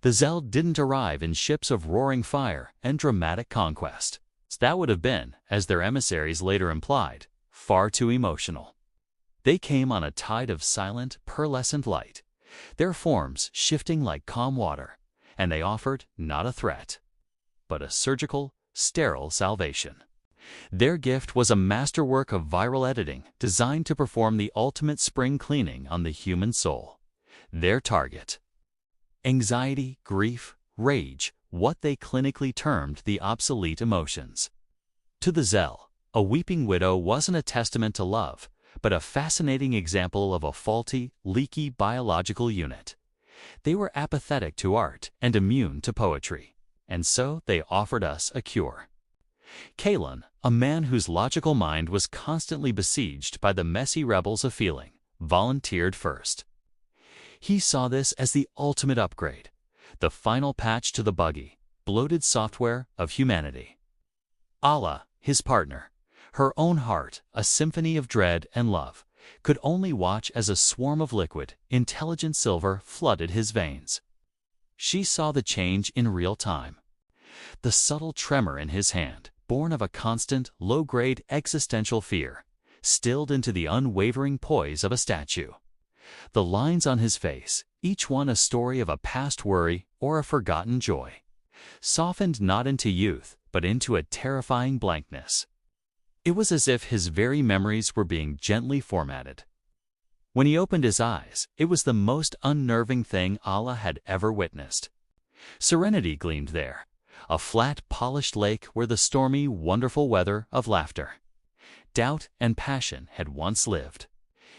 The Zell didn't arrive in ships of roaring fire and dramatic conquest. That would have been, as their emissaries later implied, far too emotional. They came on a tide of silent, pearlescent light, their forms shifting like calm water, and they offered not a threat, but a surgical, sterile salvation. Their gift was a masterwork of viral editing designed to perform the ultimate spring cleaning on the human soul. Their target: anxiety, grief, rage, what they clinically termed the obsolete emotions. To the Zell, a weeping widow wasn't a testament to love, but a fascinating example of a faulty, leaky biological unit. They were apathetic to art and immune to poetry, and so they offered us a cure. Kalen, a man whose logical mind was constantly besieged by the messy rebels of feeling, volunteered first. He saw this as the ultimate upgrade, the final patch to the buggy, bloated software of humanity. Ala, his partner, her own heart, a symphony of dread and love, could only watch as a swarm of liquid, intelligent silver flooded his veins. She saw the change in real time. The subtle tremor in his hand, born of a constant, low-grade existential fear, stilled into the unwavering poise of a statue. The lines on his face, each one a story of a past worry or a forgotten joy, softened not into youth, but into a terrifying blankness. It was as if his very memories were being gently formatted. When he opened his eyes, it was the most unnerving thing Ala had ever witnessed. Serenity gleamed there, a flat, polished lake where the stormy, wonderful weather of laughter, doubt, and passion had once lived.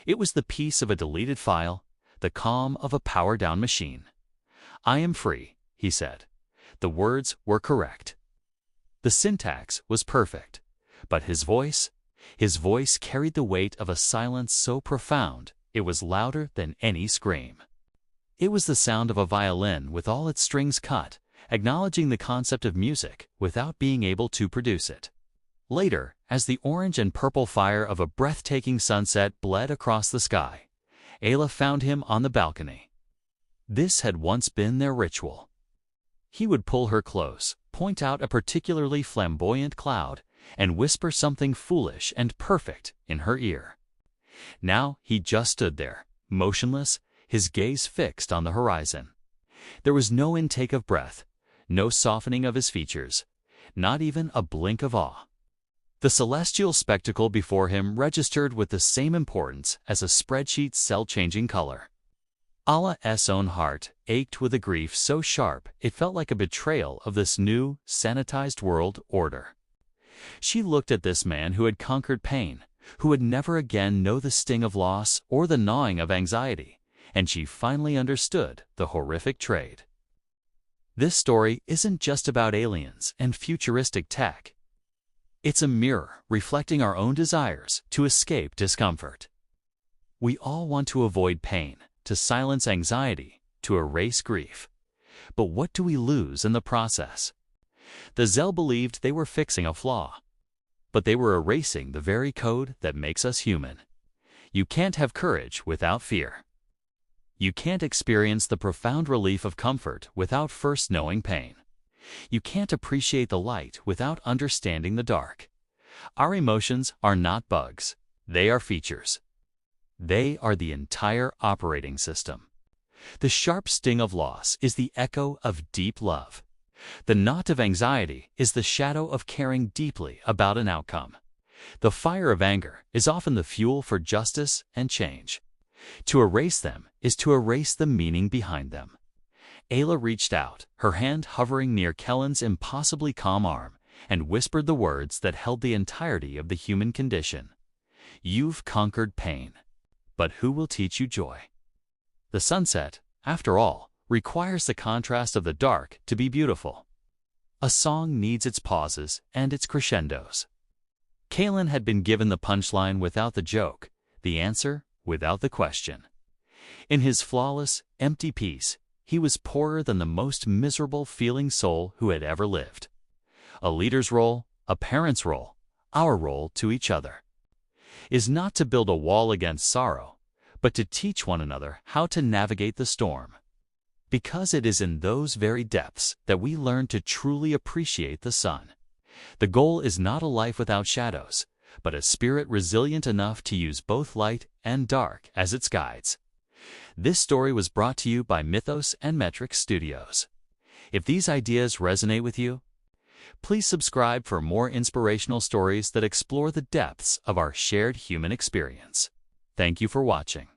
It was the peace of a deleted file, the calm of a power-down machine. "I am free," he said. The words were correct. The syntax was perfect, but his voice carried the weight of a silence so profound it was louder than any scream. It was the sound of a violin with all its strings cut, acknowledging the concept of music without being able to produce it. Later, as the orange and purple fire of a breathtaking sunset bled across the sky, Ayla found him on the balcony. This had once been their ritual. He would pull her close, point out a particularly flamboyant cloud, and whisper something foolish and perfect in her ear. Now he just stood there, motionless, his gaze fixed on the horizon. There was no intake of breath, no softening of his features, not even a blink of awe. The celestial spectacle before him registered with the same importance as a spreadsheet's cell-changing color. Ala's own heart ached with a grief so sharp it felt like a betrayal of this new, sanitized world order. She looked at this man who had conquered pain, who would never again know the sting of loss or the gnawing of anxiety, and she finally understood the horrific trade. This story isn't just about aliens and futuristic tech. It's a mirror reflecting our own desires to escape discomfort. We all want to avoid pain, to silence anxiety, to erase grief. But what do we lose in the process? The Zell believed they were fixing a flaw, but they were erasing the very code that makes us human. You can't have courage without fear. You can't experience the profound relief of comfort without first knowing pain. You can't appreciate the light without understanding the dark. Our emotions are not bugs. They are features. They are the entire operating system. The sharp sting of loss is the echo of deep love. The knot of anxiety is the shadow of caring deeply about an outcome. The fire of anger is often the fuel for justice and change. To erase them is to erase the meaning behind them. Ayla reached out, her hand hovering near Kellen's impossibly calm arm, and whispered the words that held the entirety of the human condition. "You've conquered pain, but who will teach you joy?" The sunset, after all, requires the contrast of the dark to be beautiful. A song needs its pauses and its crescendos. Kalen had been given the punchline without the joke, the answer without the question. In his flawless, empty piece, he was poorer than the most miserable feeling soul who had ever lived. A leader's role, a parent's role, our role to each other, is not to build a wall against sorrow, but to teach one another how to navigate the storm. Because it is in those very depths that we learn to truly appreciate the sun. The goal is not a life without shadows, but a spirit resilient enough to use both light and dark as its guides. This story was brought to you by Mythos and Metric Studios. If these ideas resonate with you, please subscribe for more inspirational stories that explore the depths of our shared human experience. Thank you for watching.